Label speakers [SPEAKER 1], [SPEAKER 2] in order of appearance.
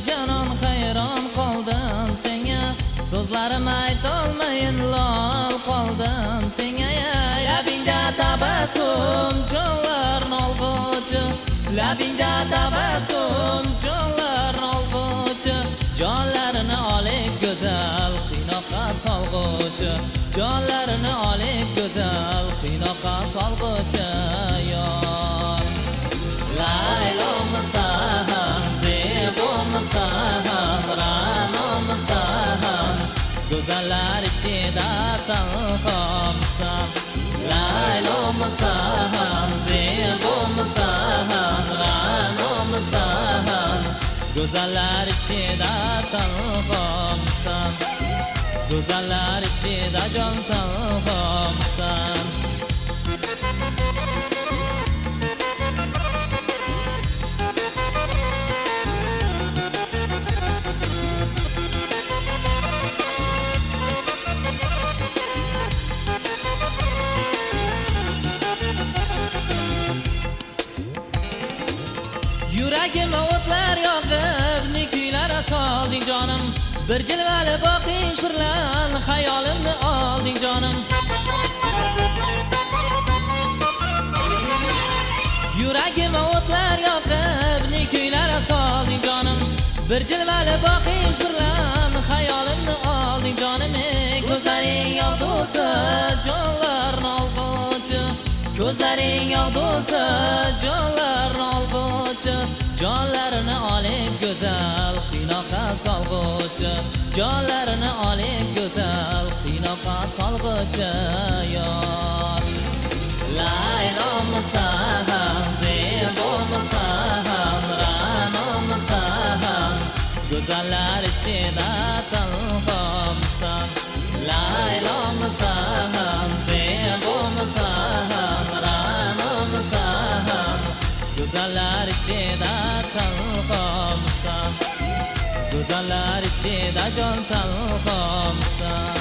[SPEAKER 1] canon hayron qoldim senga, so'zlarim aytolmayin lol qoldim senga. Labingda tabassum jonlarni olg'uchi, labingda tabassum jonlarni olg'uchi, jonlarini olib go'zal qiynoqqa solg'uchi, jonlarini olib go'zal qiynoqqa solg'uchi yor. Laylomisan, zebomisan, ra'nomisan, go'zallar ichida tanhomisan. Laylomisan, zebomisan, ra'nomisan, go'zallar ichida tanhomisan, go'zallar ichida jon tanhomisan. Yuragimga o'tlar yoqib, ne kuylar solding jonim, bir jilvali boqish bilan xayolimni olding jonim. Yuragimga o'tlar yoqib, ne kuylar solding jonim, bir jilvali boqish bilan xayolimni olding jonim. Ko'zlaring yog'dusi jonlarni olg'uchi, ko'zlaring yog'dusi jonlarni olg'uchi, jonlarini olib go'zal qiynoqqa solg'uchi, jonlarini olib go'zal qiynoqqa solg'uchi yor. Laylomisan, zebomisan, ra'nomisan, go'zallar ichida tanhomisan. Laylomisan, zebomisan, ra'nomisan, go'zallar ichida tanhomisan, go'zallar ichida jon tanhomisan.